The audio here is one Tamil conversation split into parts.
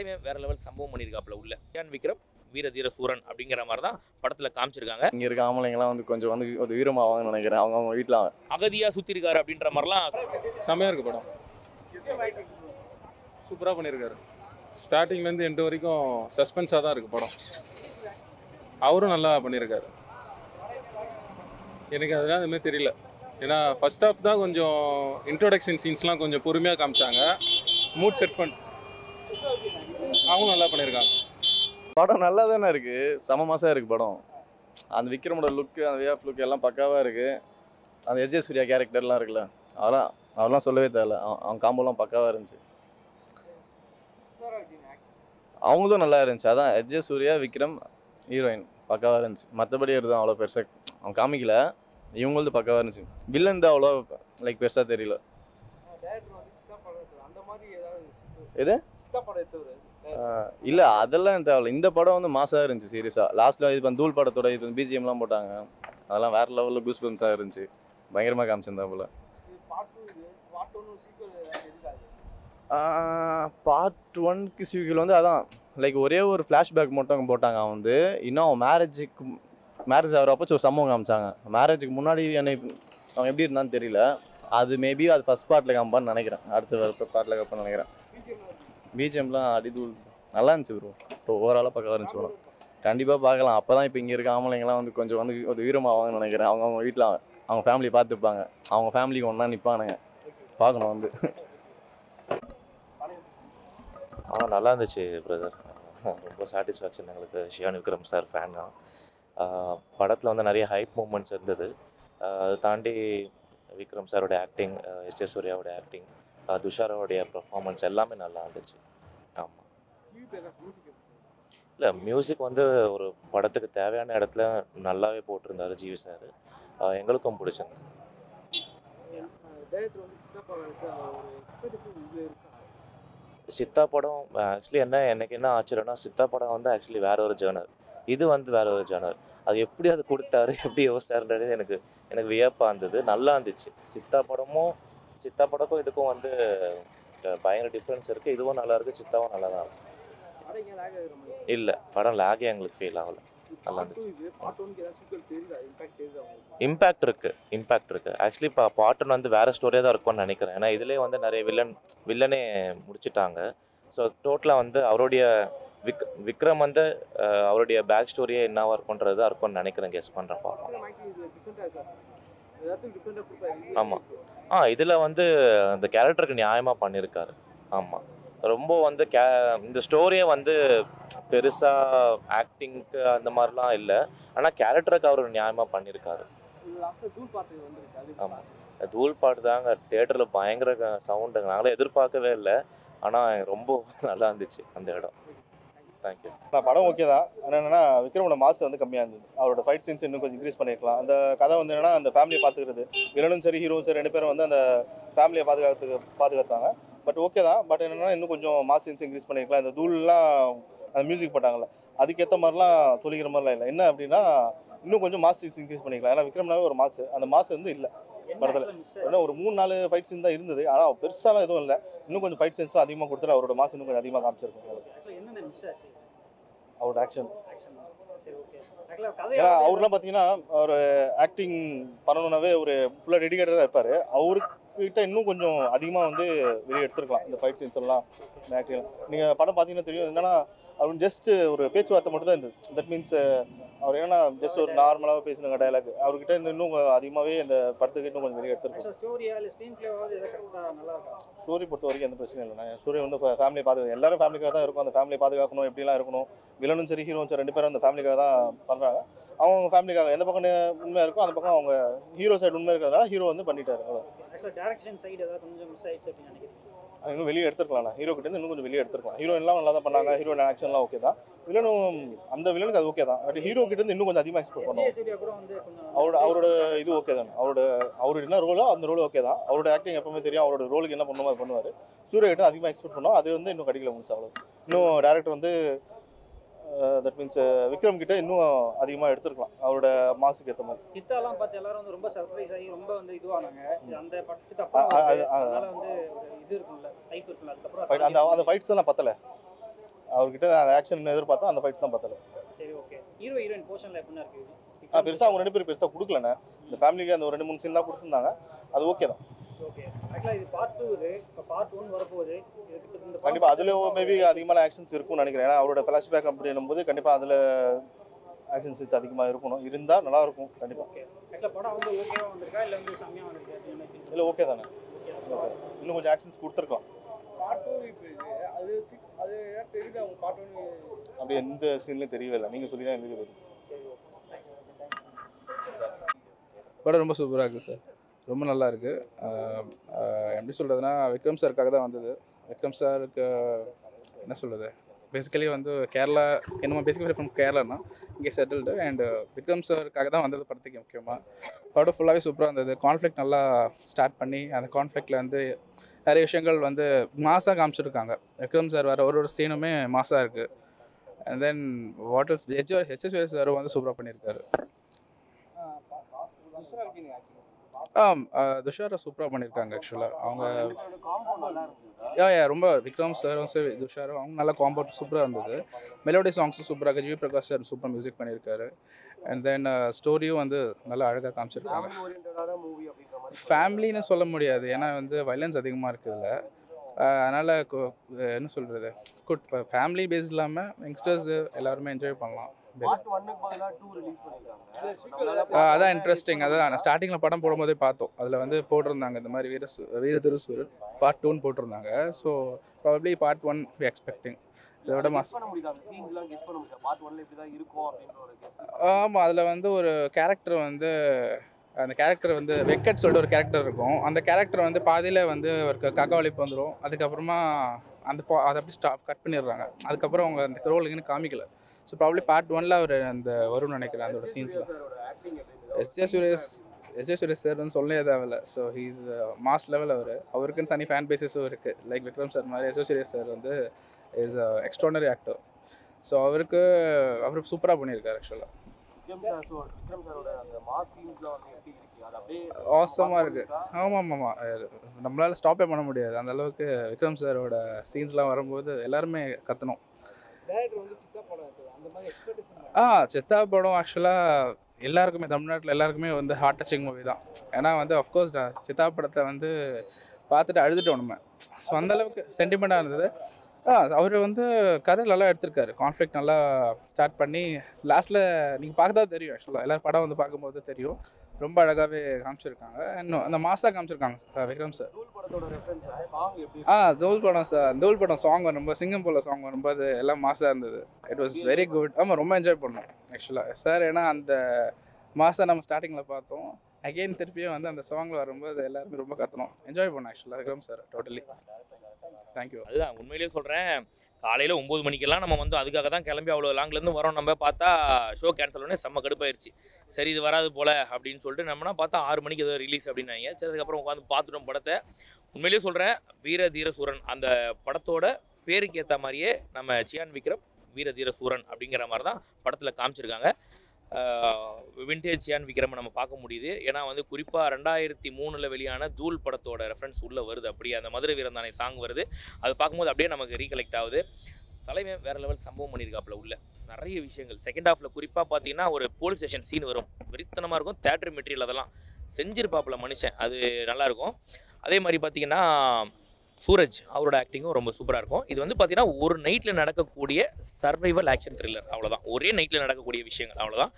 தலைவன் வேற லெவல் சம்பவம் பண்ணியிருக்காப்புல உள்ள. ஏன் விக்ரம் வீர தீர சூரன் அப்படிங்கிற மாதிரி தான் படத்தில் காமிச்சிருக்காங்க. இங்கே இருக்க ஆம்பளைங்கலாம் வந்து கொஞ்சம் வந்து ஒரு வீரமாவாங்கன்னு நினைக்கிறேன். அவங்க வீட்டில் அகதியாக சுற்றிருக்காரு அப்படின்ற மாதிரிலாம் செம்மையாக இருக்குது படம். சூப்பராக பண்ணியிருக்காரு. ஸ்டார்டிங்லேருந்து எண்டு வரைக்கும் சஸ்பென்ஸாக தான் இருக்குது படம். அவரும் நல்லா பண்ணியிருக்காரு. எனக்கு அதெல்லாம் எதுவுமே தெரியல. ஏன்னா ஃபர்ஸ்ட் ஹாஃப் தான் கொஞ்சம் இன்ட்ரோடக்ஷன் சீன்ஸ்லாம் கொஞ்சம் பொறுமையாக காமிச்சாங்க. மூட் செட் பண்ணி அவங்க நல்லா பண்ணியிருக்காங்க. படம் நல்லா தானே இருக்குது, செம மாசாக இருக்குது படம். அந்த விக்ரமோட லுக்கு, அந்த வே ஆஃப் லுக் எல்லாம் பக்காவாக இருக்குது. அந்த எஸ்.ஜே. சூர்யா கேரக்டர்லாம் இருக்குல்ல, அதெல்லாம் சொல்லவே தேவையில்ல. அவங்க காம்போலாம் பக்காவாக இருந்துச்சு. அவங்களும் நல்லா இருந்துச்சு. அதான் எஸ்.ஜே. சூர்யா, விக்ரம், ஹீரோயின் பக்காவாக இருந்துச்சு. மற்றபடி தான் அவ்வளோ பெருசாக அவங்க காமிக்கல. இவங்களது பக்காவாக இருந்துச்சு. வில்லன் தான் அவ்வளோ லைக் பெருசாக தெரியல. எது இல்லை அதெல்லாம் தேவையில்ல. இந்த படம் வந்து மாசாக இருந்துச்சு. சீரியஸாக லாஸ்ட்டில் இது தூள் படத்தோட இது வந்து பிஜிஎம்லாம் போட்டாங்க. அதெல்லாம் வேறு லெவலில் கூஸ் பம்ஸாக இருந்துச்சு. பயங்கரமாக காமிச்சிருந்தா போல். பார்ட் 1க்கு சீக்கிரம் வந்து அதான் லைக் ஒரே ஒரு ஃப்ளாஷ்பேக் மட்டும் போட்டாங்க. அவன் வந்து இன்னும் அவன் மேரேஜ் ஆகிறப்போ ஒரு சம்பவம் காமிச்சாங்க. மேரேஜுக்கு முன்னாடி என்னை அவன் எப்படி இருந்தான்னு தெரியல. அது மேபி அது ஃபஸ்ட் பார்ட்டில் காமிப்பான்னு நினைக்கிறேன். அடுத்த பார்ட்டில் காப்பான்னு நினைக்கிறேன். பிஜிஎம்லாம் அடிதூள் நல்லா இருந்துச்சு ப்ரோ. இப்போ ஓவராலாக பக்கம் இருந்துச்சு ப்ரோ. கண்டிப்பாக பார்க்கலாம். அப்போ தான் இப்போ இங்கே இருக்க ஆம்பளைங்கலாம் வந்து கொஞ்சம் வந்து ஒரு வீரமாவாங்கன்னு நினைக்கிறேன். அவங்க வீட்டில் அவங்க ஃபேமிலி பார்த்துப்பாங்க. அவங்க ஃபேமிலிக்கு ஒன்றா நிற்பானுங்க. பார்க்கணும் வந்து. நல்லா இருந்துச்சு பிரதர். ரொம்ப சாட்டிஸ்ஃபேக்ஷன் எங்களுக்கு. ஷியான் விக்ரம் சார் ஃபேன் தான். படத்தில் வந்து நிறைய ஹைப் மூமெண்ட்ஸ் இருந்தது. அதை தாண்டி விக்ரம் சாரோட ஆக்டிங், எஸ்.ஜே. சூர்யாவோட ஆக்டிங், துஷாரோடைய பர்ஃபார்மன்ஸ் எல்லாமே நல்லா இருந்துச்சு. ஆமாம். இல்லை மியூசிக் வந்து ஒரு படத்துக்கு தேவையான இடத்துல நல்லாவே போட்டிருந்தாரு ஜிவி சார். எங்களுக்கும் பிடிச்சிருந்தது. சித்தா படம் ஆக்சுவலி எனக்கு என்ன ஆச்சரியம்னா, சித்தா படம் வந்து ஆக்சுவலி வேற ஒரு ஜேர்னர், இது வந்து வேற ஒரு ஜேர்னர். அது எப்படி அது கொடுத்தாரு, எப்படி யோசிச்சாருன்றது எனக்கு வியப்பாக இருந்தது. நல்லா இருந்துச்சு. சித்தா படக்கும் இதுக்கும் வந்து பயங்கர டிஃப்ரென்ஸ் இருக்குது. இதுவும் நல்லா இருக்குது, சித்தாவும் நல்லா தான் இருக்கும். இல்லை படம் லேகே எங்களுக்கு ஃபீல் ஆகலை. நல்லா இருந்துச்சு. இம்பேக்ட் இருக்குது. ஆக்சுவலி இப்போ பாட்டன் வந்து வேறு ஸ்டோரியாக தான் இருக்கும்னு நினைக்கிறேன். ஏன்னா இதுலேயே வந்து நிறைய வில்லனே முடிச்சிட்டாங்க. ஸோ டோட்டலாக வந்து அவருடைய விக்ரம் வந்து அவருடைய பேக் ஸ்டோரியே என்னவா இருக்குன்றது தான் இருக்கும்னு நினைக்கிறேன். கெஸ் பண்ணுறேன், பார்ப்போம். ஆமாம். இதில் வந்து அந்த கேரக்டருக்கு நியாயமாக பண்ணியிருக்காரு. ஆமாம். ரொம்ப வந்து இந்த ஸ்டோரியை வந்து பெருசாக ஆக்டிங்க்கு அந்த மாதிரிலாம் இல்லை. ஆனால் கேரக்டருக்கு அவர் நியாயமாக பண்ணியிருக்காரு. ஆமாம். தூள் பாட்டு தாங்க தியேட்டரில் பயங்கர சவுண்டுங்க. நாங்களே எதிர்பார்க்கவே இல்லை. ஆனால் ரொம்ப நல்லா இருந்துச்சு அந்த இடம். தேங்க்யூ. படம் ஓகே தான். என்னென்னா விக்ரமோட மாசு வந்து கம்மியாக இருந்தது. அவரோட ஃபைட் சீன்ஸ் இன்னும் கொஞ்சம் இன்க்ரீஸ் பண்ணியிருக்கலாம். அந்த கதை வந்து என்னென்னா அந்த ஃபேமிலியை பார்த்துக்கிறது, வில்லனும் சரி ஹீரோவும் சரி 2 பேரும் வந்து அந்த ஃபேமிலியை பாதுகாத்தாங்க. பட் ஓகே தான். பட் என்னென்னா இன்னும் கொஞ்சம் மாஸ் சீன்ஸ் இன்க்ரீஸ் பண்ணியிருக்கலாம். இந்த தூள்லாம் அந்த மியூசிக் போட்டாங்கல்ல, அதுக்கேற்ற மாதிரிலாம் சொல்லிக்கிற மாதிரிலாம் இல்லை. என்ன அப்படின்னா இன்னும் கொஞ்சம் மாஸ் சீன்ஸ் இன்க்ரீஸ் பண்ணிக்கலாம். ஏன்னா விக்ரம்னாவே ஒரு மாசு, அந்த மாசு வந்து இல்லை படத்தில். ஏன்னா ஒரு 3-4 ஃபைட் சீன் தான் இருந்தது. ஆனால் பெருசாலாம் எதுவும் இல்லை. இன்னும் கொஞ்சம் ஃபைட் சீன்ஸ்லாம் அதிகமாக கொடுத்துட்டு அவரோட மாசு இன்னும் கொஞ்சம் அதிகமாக காமிச்சிருக்காங்க. அவரோட ஆக்ஷன். ஏன்னா அவர்லாம் பார்த்தீங்கன்னா ஒரு ஆக்டிங் பண்ணணுன்னாவே ஒரு ஃபுல்லாக டெடிகேட்டடாக இருப்பார். அவர்கிட்ட இன்னும் கொஞ்சம் அதிகமாக வந்து வெளியே எடுத்துருக்கலாம் இந்த ஃபைட் சீன்ஸ் எல்லாம். ஆக்டிங் நீங்கள் படம் பார்த்தீங்கன்னா தெரியும். என்னன்னா அவர் ஜஸ்ட் ஒரு பேச்சுவார்த்தை மட்டும் தான் இருந்தது. தட் மீன்ஸ் அவர் என்னன்னா ஜஸ்ட் ஒரு நார்மலாக பேசினாங்க டயலாக். அவர்கிட்ட இன்னும் அதிகமாகவே இந்த படத்துக்கு இன்னும் கொஞ்சம் வெளியே எடுத்துருக்கோம். ஸ்டோரி பொறுத்த வரைக்கும் எந்த பிரச்சனையும் இல்லைண்ணா. ஸ்டோரி வந்து ஃபேமிலியை பாதுகாக்க, எல்லாரும் ஃபேமிலிக்காக தான் இருக்கும். அந்த ஃபேமிலியை பாதுகாக்கணும், எப்படிலாம் இருக்கணும். வில்லனும் சரி ஹீரோவும் சரி 2 பேரும் அந்த ஃபேமிலிக்காக தான் பண்ணுறாங்க. அவங்க ஃபேமிலிக்காக எந்த பக்கம் உண்மையாக இருக்கோ அந்த பக்கம் அவங்க ஹீரோ சைடு உண்மையாக இருக்கிறதுனால ஹீரோ வந்து பண்ணிட்டாரு. அவ்வளோ இன்னும் வெளியே எடுத்துருக்கலாம்ண்ணா. ஹீரோ கிட்ட இன்னும் கொஞ்சம் வெளியே எடுத்துருக்கலாம். ஹீரோயின்லாம் நல்லா தான் பண்ணாங்க. ஹீரோயின் ஆக்ஷன்லாம் ஓகே தான். வில்லனும் அந்த வில்லனுக்கு அது ஓகே தான். பட் ஹீரோ கிட்ட இருந்து இன்னும் கொஞ்சம் அதிகமாக எக்ஸ்பெக்ட் பண்ணுவோம். அவரோட இது ஓகே தான். அவரோட என்ன ரோலோ அந்த ரோல் ஓகே தான். அவரோட ஆக்டிங் எப்பவுமே தெரியும். அவரோட ரோலுக்கு என்ன பண்ணுமோ அது பண்ணுவார். சூர்யா கிட்ட அதிகமாக எக்ஸ்பெக்ட் பண்ணோம். அது வந்து இன்னும் கிடைக்கல முடிச்சு. அவ்வளோ இன்னும் டேரக்டர் வந்து தட் மீன்ஸ் விக்ரம் கிட்ட இன்னும் அதிகமாக எடுத்துருக்கலாம் அவரோட மாசுக்கு ஏற்ற மாதிரி. சித்தாலாம் பார்த்து எல்லாரும் வந்து ரொம்ப சர்ப்ரைஸ் ஆகி ரொம்ப வந்து இதுவானாங்க. அந்த படத்துக்கு அப்புறம் வந்து இது இருக்கும்ல, ஹைப் இருக்கும்ல. அதுக்கப்புறம் அந்த ஃபைட்ஸ் எல்லாம் பத்தலை. அவர்கிட்ட அந்த ஆக்ஷன் எதிர்பார்த்தா அந்த ஃபைட்ஸ் தான் பார்த்தல. சரி ஓகே. ஹீரோ ஹீரோயின் போர்ஷன்ல எப்படின்னா இருக்கு? பெருசாக அவங்க 2 பேரும் பெருசாக கொடுக்கலண்ணே. இந்த ஃபேமிலிக்கு அந்த ஒரு 2-3 சீன் தான் கொடுத்துருந்தாங்க. அது ஓகே தான். ஓகே. ஆக்சுவலாக இது பார்ட் 2 இது. இப்போ பார்ட் 1 வரப்போகுது. இதுக்கு கண்டிப்பாக அதில் மேபி அதிகமான ஆக்ஷன்ஸ் இருக்கும்னு நினைக்கிறேன். ஏன்னா அவரோட ஃப்ளாஷ்பேக் அப்படின்னும் போது கண்டிப்பாக அதில் ஆக்ஷன் சீன்ஸ் அதிகமாக இருக்கணும். இருந்தால் நல்லா இருக்கும் கண்டிப்பாக. ஓகே. ஆக்சுவலாக படம் வந்து ஓகேவா வந்திருக்கா இல்லை வந்து செம்மையாக வந்திருக்கா? இல்லை ஓகே தானே. இன்னும் கொஞ்சம் ஆக்ஷன்ஸ் கொடுத்துருக்கலாம். பார்ட் 2 இப்போ இது அது அது தெரியுது அவங்க பார்ட் 1 அப்படி எந்த சீன்லையும் தெரியவே இல்லை. நீங்கள் சொல்லி தான் எங்களுக்கு தெரியும். படம் ரொம்ப சூப்பராக இருக்குது சார். ரொம்ப நல்லா இருக்குது. எப்படி சொல்கிறதுனா விக்ரம் சாருக்காக தான் வந்தது. விக்ரம் சாருக்கு என்ன சொல்கிறது, பேசிக்கலி வந்து கேரளா என்னமோ பேசிக்கலி ஃப்ரம் கேரளானா இங்கே செட்டில்டு. அண்டு விக்ரம் சாருக்காக தான் வந்தது படத்துக்கு முக்கியமாக. படம் ஃபுல்லாகவே சூப்பராக இருந்தது. கான்ஃப்ளிக்ட் நல்லா ஸ்டார்ட் பண்ணி அந்த கான்ஃப்ளிக்டில் வந்து நிறைய விஷயங்கள் வந்து மாசாக காமிச்சிருக்காங்க. விக்ரம் சார் வர ஒரு சீனுமே மாசாக இருக்குது. And then waters HS sir வந்து சூப்பராக பண்ணியிருக்காரு. துஷாரா சூப்பராக பண்ணியிருக்காங்க. ஆக்சுவலாக அவங்க ரொம்ப விக்ரம் சாரும் சரி துஷாரும் அவங்க நல்லா காம்பவுண்ட் சூப்பராக இருந்தது. மெலோடி சாங்ஸும் சூப்பராக இருக்குது. GV Prakash sir super music பண்ணியிருக்காரு. அண்ட் தென் ஸ்டோரியும் வந்து நல்லா அழகாக காமிச்சிருக்காங்க. ஃபேமிலின்னு சொல்ல முடியாது, ஏன்னா வந்து வைலன்ஸ் அதிகமாக இருக்குதுல்ல. அதனால் என்ன சொல்கிறது, குட் ஃபேமிலி பேஸ் இல்லாமல் யங்ஸ்டர்ஸ் எல்லாருமே என்ஜாய் பண்ணலாம். அதான் இன்ட்ரெஸ்டிங். அதான் ஸ்டார்டிங்கில் படம் போடும்போதே பார்த்தோம். அதில் வந்து போட்டிருந்தாங்க இந்த மாதிரி வீர திருசூரன் பார்ட் 2 போட்டிருந்தாங்க. So probably part 1 we expecting. இதோட ஆமாம், அதில் வந்து ஒரு கேரக்டர் வந்து அந்த கேரக்டர் வந்து வெக்கட் சொல்லிட்டு ஒரு கேரக்டர் இருக்கும். அந்த கேரக்டர் வந்து பாதியில் வந்து ஒரு கக்காவளிப்பு வந்துடும். அதுக்கப்புறமா அதை அப்படி கட் பண்ணிடுறாங்க. அதுக்கப்புறம் அவங்க அந்த ரோல் இங்கன்னு காமிக்கல. ஸோ ப்ராப்ளி பார்ட் 1ல் அவர் அந்த வரும்னு நினைக்கிறேன் அதோட சீன்ஸில். எஸ்ஜே சுரேஷ் சார்னு சொல்லவே தேவையில்ல. So he's mass level. அவருக்குன்னு தனி ஃபேன் பேஸஸும் இருக்குது. லைக் விக்ரம் சார் மாதிரி எஸ்ஜே சுரேஷ் சார் வந்து இஸ் எக்ஸ்ட்ரானரி ஆக்டர். ஸோ அவர் சூப்பராக பண்ணியிருக்காரு. ஆக்சுவலாக ஆசமாக இருக்குது. ஆமாம், நம்மளால் ஸ்டாப்பே பண்ண முடியாது. அந்த அளவுக்கு விக்ரம் சாரோட சீன்ஸ்லாம் வரும்போது எல்லாருமே கத்தணும். சித்தா படம் ஆக்சுவலாக எல்லாருக்குமே தமிழ்நாட்டில் எல்லாருக்குமே வந்து ஹார்ட் டச்சிங் மூவி தான். ஏன்னா வந்து அஃப்கோர்ஸ் சித்தா படத்தை வந்து பார்த்துட்டு அழுதுட்டோம் நம்ம. ஸோ அந்தளவுக்கு சென்டிமெண்ட்டாக இருந்தது. அவர் வந்து கதை நல்லா எடுத்திருக்காரு. கான்ஃப்ளிக்ட் நல்லா ஸ்டார்ட் பண்ணி லாஸ்ட்டில் நீங்கள் பார்க்க தான் தெரியும். ஆக்சுவலாக எல்லோரும் படம் வந்து பார்க்கும்போது தெரியும். ரொம்ப அழகாகவே காமிச்சிருக்காங்க. இன்னும் அந்த மாசாக காமிச்சிருக்காங்க விக்ரம் சார். ஜோல் படம் சார், ஜோல் படம் சாங் வரும்போது சிங்கம் போல சாங் வரும்போது எல்லாம் மாசாக இருந்தது. It was very good. ஆமாம், ரொம்ப என்ஜாய் பண்ணோம் ஆக்சுவலாக சார். ஏன்னா அந்த மாசாக நம்ம ஸ்டார்டிங்கில் பார்த்தோம். அகெயின் திருப்பியும் வந்து அந்த சாங்கில் வரும்போது எல்லாருமே ரொம்ப கத்தணும். என்ஜாய் பண்ணோம் ஆக்சுவலாக விக்ரம் சார் டோட்டலி. தேங்க்யூ. அதுதான் உண்மையிலேயே சொல்கிறேன். காலையில் 9 மணிக்கெல்லாம் நம்ம வந்து அதுக்காக தான் கிளம்பி அவ்வளோ லாங்லேருந்து வரோம். நம்ம பார்த்தா ஷோ கேன்சல் பண்ணி செம்ம கடுப்பாயிருச்சு. சரி இது வராது போல் அப்படின்னு சொல்லிட்டு நம்மனா பார்த்தா 6 மணிக்கு ஏதோ ரிலீஸ் அப்படின்னாங்க. சரி அதுக்கப்புறம் உட்காந்து பார்த்துட்டோம் படத்தை. உண்மையிலேயே சொல்கிறேன், வீர தீர சூரன் அந்த படத்தோட பேருக்கு ஏற்ற மாதிரியே நம்ம சியான் விக்ரம் வீர தீர சூரன் அப்படிங்கிற மாதிரி தான் படத்தில் காமிச்சிருக்காங்க. விண்டேஜ் சியான் விக்ரம் நம்ம பார்க்க முடியுது. ஏன்னா வந்து குறிப்பாக 2003 வெளியான தூள் படத்தோட ரெஃபரன்ஸ் உள்ளே வருது. அப்படியே அந்த மதுரை வீரந்தானே சாங் வருது. அது பார்க்கும்போது அப்படியே நமக்கு ரீகலெக்ட் ஆகுது. தலைவன் வேறு லெவல் சம்பவம் பண்ணியிருக்காப்புல உள்ள நிறைய விஷயங்கள். செகண்ட் ஹாஃபில் குறிப்பாக பார்த்தீங்கன்னா ஒரு போலீஸ் ஸ்டேஷன் சீன் வரும். வெறித்தனமாக இருக்கும். தேட்டர் மெட்டீரியல் அதெல்லாம் செஞ்சிருப்பாப்புல மனுஷன். அது நல்லாயிருக்கும். அதே மாதிரி பார்த்தீங்கன்னா சூரஜ் அவரோட ஆக்டிங்கும் ரொம்ப சூப்பராக இருக்கும். இது வந்து பார்த்தீங்கன்னா ஒரு நைட்டில் நடக்கக்கூடிய சர்வைவல் ஆக்ஷன் த்ரில்லர். அவ்வளோதான். ஒரே நைட்டில் நடக்கக்கூடிய விஷயங்கள் அவ்வளோதான்.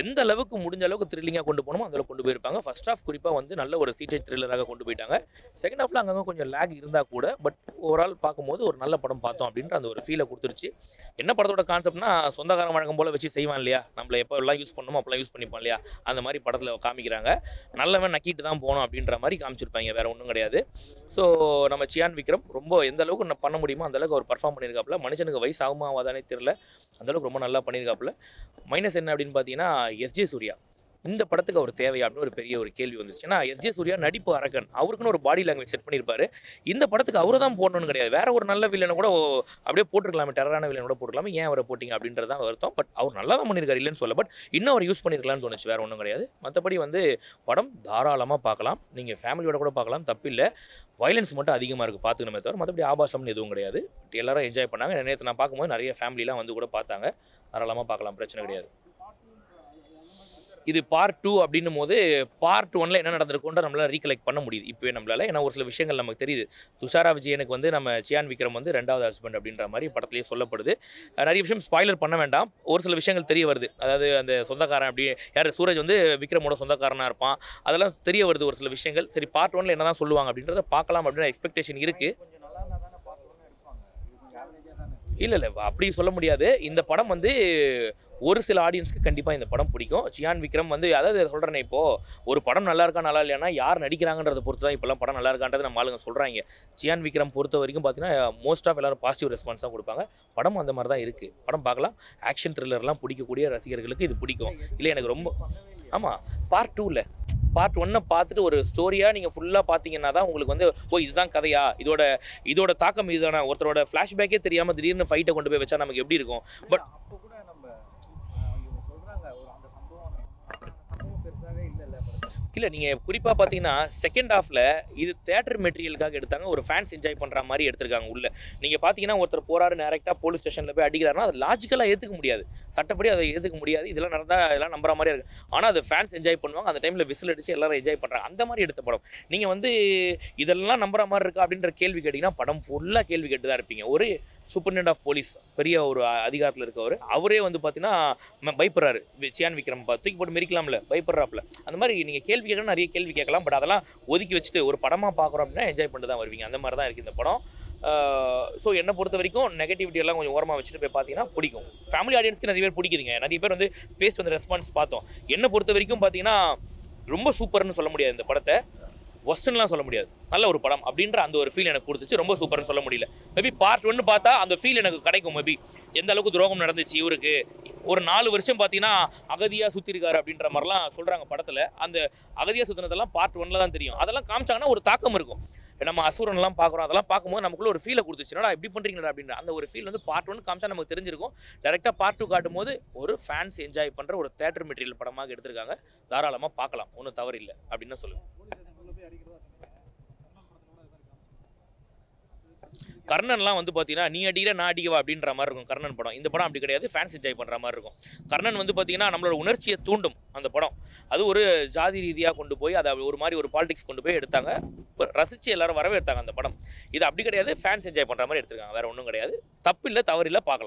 எந்த அளவுக்கு முடிஞ்ச அளவுக்கு த்ரில்லிங்காக கொண்டு போகணுமோ அந்தளவுக்கு கொண்டு போயிருப்பாங்க. ஃபர்ஸ்ட் ஹாஃப் குறிப்பாக வந்து நல்ல ஒரு சீட்டட் த்ரில்லராக கொண்டு போயிட்டாங்க. செகண்ட் ஹாஃபில் அங்கங்கே கொஞ்சம் லேக் இருந்தால் கூட பட் ஓவரால் பார்க்கும்போது ஒரு நல்ல படம் பார்த்தோம் அப்படின்ற அந்த ஒரு ஃபீலை கொடுத்துருச்சு. என்ன படத்தோட கான்செப்ட்னா சொந்தக்காரன் வழக்கம் போல் வச்சு செய்வான் இல்லையா, நம்மளை எப்போ எல்லாம் யூஸ் பண்ணணுமோ அப்போலாம் யூஸ் பண்ணிப்பான் இல்லையா, அந்த மாதிரி படத்தில் காமிக்கிறாங்க. நல்லவன் நக்கிட்டு தான் போகணும் அப்படின்ற மாதிரி காமிச்சிருப்பாங்க. வேறு ஒன்றும் கிடையாது. ஸோ நம்ம சியான் விக்ரம் ரொம்ப எந்த அளவுக்கு பண்ண முடியுமோ அந்தளவுக்கு அவர் பர்ஃபார்ம் பண்ணியிருக்காப்புல. மனுஷனுக்கு வயசு ஆகுமா ஆகாதானே தெரியல, அந்தளவுக்கு ரொம்ப நல்லா பண்ணியிருக்காப்புல. மைனஸ் என்ன அப்படின்னு பார்த்தீங்கன்னா எஸ்ஜே சூர்யா இந்த படத்துக்கு அவர் தேவையா அப்படின்னு ஒரு பெரிய ஒரு கேள்வி வந்துச்சு. ஏன்னா எஸ்ஜே சூர்யா நடிப்பு அரக்கன், அவருக்குன்னு ஒரு பாடி லாங்குவேஜ் செட் பண்ணியிருப்பாரு. இந்த படத்துக்கு அவரை தான் போடணும்னு கிடையாது, வேற ஒரு நல்ல வில்லனை கூட அப்படியே போட்டுருக்கலாமே, டெரரான வில்லனை கூட போட்டுருக்கலாமே, ஏன் அவரை போட்டிங்க அப்படின்றது தான் வருத்தம். பட் அவர் நல்லா தான் பண்ணியிருக்காரு, இல்லைன்னு சொல்ல. பட் இன்னும் அவர் யூஸ் பண்ணியிருக்கலாம்னு தோணுச்சு, வேற ஒன்றும் கிடையாது. மற்றபடி வந்து படம் தாராளமாக பார்க்கலாம், நீங்கள் ஃபேமிலியோட கூட பார்க்கலாம், தப்பில்லை. வயலன்ஸ் மட்டும் அதிகமாக இருக்குது பார்த்துக்கணுமே தவிர மற்றபடி ஆபாசம்னு எதுவும் கிடையாது. எல்லாரும் என்ஜாய் பண்ணாங்க. நேற்று நான் பார்க்கும்போது நிறைய ஃபேமிலிலாம் வந்து கூட பார்த்தாங்க. தாராளமாக பார்க்கலாம், பிரச்சனை கிடையாது. இது பார்ட் 2 அப்படின்னும் போது பார்ட் 1ல் என்ன நடந்திருக்குன்ற நம்மளால் ரீகலெக்ட் பண்ண முடியுது இப்போவே நம்மளால். ஏன்னா ஒரு சில விஷயங்கள் நமக்கு தெரியுது. துஷாரா விஜயனுக்கு வந்து நம்ம சியான் விக்ரம் வந்து 2வது ஹஸ்பண்ட் அப்படின்ற மாதிரி படத்துலேயே சொல்லப்படுது. நிறைய விஷயம் ஸ்பாய்லர் பண்ண வேண்டாம், ஒரு சில விஷயங்கள் தெரிய வருது. அதாவது அந்த சொந்தக்காரன் அப்படி யார் சூரஜ் வந்து விக்ரமோட சொந்தக்காரனாக இருப்பான், அதெல்லாம் தெரிய வருது ஒரு சில விஷயங்கள். சரி பார்ட் 1ல் என்ன தான் சொல்லுவாங்க அப்படின்றத பார்க்கலாம் அப்படின்ற எக்ஸ்பெக்டேஷன் இருக்குது. இல்லை அப்படி சொல்ல முடியாது. இந்த படம் வந்து ஒரு சில ஆடியன்ஸ்க்கு கண்டிப்பாக இந்த படம் பிடிக்கும். சியான் விக்ரம் வந்து அதாவது சொல்கிறேன்னே, இப்போது ஒரு படம் நல்லா இருக்கா நல்லா இல்லைன்னா யார் நடிக்கிறாங்கன்றதை பொறுத்து தான் இப்போலாம் படம் நல்லா இருக்கான்றது நம்ம ஆளுங்க சொல்கிறாங்க. சியான் விக்ரம் பொறுத்த வரைக்கும் பார்த்தீங்கன்னா மோஸ்ட் ஆஃப் எல்லோரும் பாசிட்டிவ் ரெஸ்பான்ஸ் தான் கொடுப்பாங்க. படம் அந்த மாதிரி தான் இருக்குது. படம் பார்க்கலாம். ஆக்ஷன் த்ரில்லர்லாம் பிடிக்கக்கூடிய ரசிகர்களுக்கு இது பிடிக்கும். இல்லை எனக்கு ரொம்ப ஆமாம் பார்ட் 2ல் பார்ட் 1 பார்த்துட்டு ஒரு ஸ்டோரியாக நீங்கள் ஃபுல்லாக பார்த்தீங்கன்னா தான் உங்களுக்கு வந்து இதுதான் கதையா, இதோட தாக்கம் இதுதானே. ஒருத்தரோட ஃப்ளாஷ்பேக்கே தெரியாமல் திடீர்னு ஃபைட்டை கொண்டு போய் வச்சா நமக்கு எப்படி இருக்கும். பட் இல்லை நீங்கள் குறிப்பாக பார்த்தீங்கன்னா செகண்ட் ஹாஃபில் இது தேட்டர் மெட்டீரியலுக்காக எடுத்தாங்க, ஒரு ஃபேன்ஸ் என்ஜாய் பண்ணுற மாதிரி எடுத்திருக்காங்க. உள்ள நீங்கள் பார்த்தீங்கன்னா ஒருத்தர் போகிறாரு டேரெக்டாக போலீஸ் ஸ்டேஷனில் போய் அடிக்கிறாருன்னா அது லாஜிக்கலாக ஏற்றுக்க முடியாது, சட்டப்படி அதை ஏற்றுக்க முடியாது. இதெல்லாம் நடந்தால் இதெல்லாம் நம்புற மாதிரி இருக்குது. ஆனால் அது ஃபேன்ஸ் என்ஜாய் பண்ணுவாங்க, அந்த டைமில் விசில் அடித்து எல்லாரும் என்ஜாய் பண்ணுறாங்க. அந்த மாதிரி எடுத்த படம். நீங்கள் வந்து இதெல்லாம் நம்புற மாதிரி இருக்கா அப்படின்ற கேள்வி கேட்டிங்கன்னா படம் ஃபுல்லாக கேள்வி கேட்டு தான் இருப்பீங்க. ஒரு சூப்பரிண்டென்ட் ஆஃப் போலீஸ் பெரிய ஒரு அதிகாரத்தில் இருக்கவர், அவரே வந்து பார்த்தீங்கன்னா பயப்படுறாரு. சியான் விக்ரம் தூக்கி போட்டு மெரிக்கலாம்ல, பயப்படுறாப்புல. அந்த மாதிரி நீங்கள் கேள்வி கேட்கலாம், நிறைய கேள்வி கேட்கலாம். பட் அதெல்லாம் ஒதுக்கி வச்சுட்டு ஒரு படமாக பார்க்குறோம் அப்படின்னா என்ஜாய் பண்ணிட்டு தான் வருவீங்க. அந்த மாதிரி தான் இருக்குது இந்த படம். ஸோ என்னை பொறுத்த வரைக்கும் நெகட்டிவிட்டி எல்லாம் கொஞ்சம் ஓரமாக வச்சுட்டு போய் பார்த்தீங்கன்னா பிடிக்கும். ஃபேமிலி ஆடியன்ஸ்க்கு நிறைய பேர் பிடிக்குதுங்க. நிறைய பேர் வந்து பேஸ்ட் வந்து ரெஸ்பான்ஸ் பார்த்தோம். என்னை பொறுத்த வரைக்கும் பார்த்தீங்கன்னா ரொம்ப சூப்பர்னு சொல்ல முடியாது, இந்த படத்தை ஒஸ்டன்லாம் சொல்ல முடியாது, நல்ல ஒரு படம் அப்படின்ற அந்த ஒரு ஃபீல் எனக்கு கொடுத்துச்சு. ரொம்ப சூப்பர்னு சொல்ல முடியல. மேபி பார்ட் 1 பார்த்தா அந்த ஃபீல் எனக்கு கிடைக்கும். மேபி எந்த அளவுக்கு துரோகம் நடந்துச்சு இவருக்கு, ஒரு 4 வருஷம் பார்த்தீங்கன்னா அகதியாக சுற்றிருக்காரு அப்படின்ற மாதிரிலாம் சொல்கிறாங்க படத்தில். அந்த அகதியாக சுற்றினதெல்லாம் பார்ட் 1ல் தான் தெரியும். அதெல்லாம் காமிச்சாங்கன்னா ஒரு தாக்கம் இருக்கும். நம்ம அசுரன்லாம் பார்க்குறோம், அதெல்லாம் பார்க்கும்போது நமக்குள்ள ஒரு ஃபீலை கொடுத்துச்சுன்னா இப்படி பண்ணுறீங்களா அப்படின்ற அந்த ஒரு ஃபீல் வந்து பார்ட் 1 காமிச்சா நமக்கு தெரிஞ்சிருக்கும். டேரெக்டாக பார்ட் 2 காட்டும் போது ஒரு ஃபேன்ஸ் என்ஜாய் பண்ணுற ஒரு தேட்டர் மெட்டீரியல் படமாக எடுத்திருக்காங்க. தாராளமாக பார்க்கலாம், ஒன்றும் தவறு இல்லை அப்படின்னு சொல்லுவேன். கர்ணன்லாம் வந்து பார்த்தீங்கன்னா நீ அடிக்கிற நான் அடிக்கவா அப்படின்ற மாதிரி இருக்கும் கர்ணன் படம். இந்த படம் அப்படி கிடையாது, ஃபேன்ஸ் என்ஜாய் பண்ணுற மாதிரி இருக்கும். கர்ணன் வந்து பார்த்தீங்கன்னா நம்மளோட உணர்ச்சியை தூண்டும் அந்த படம். அது ஒரு ஜாதி ரீதியாக கொண்டு போய் அதை ஒரு மாதிரி ஒரு பாலிடிக்ஸ் கொண்டு போய் எடுத்தாங்க, ரசித்து எல்லாரும் வரவே எடுத்தாங்க அந்த படம். இது அப்படி கிடையாது, ஃபேன்ஸ் என்ஜாய் பண்ணுற மாதிரி எடுத்திருக்காங்க, வேறு ஒன்றும் கிடையாது. தப்பு இல்லை, தவறு இல்லை, பார்க்கலாம்.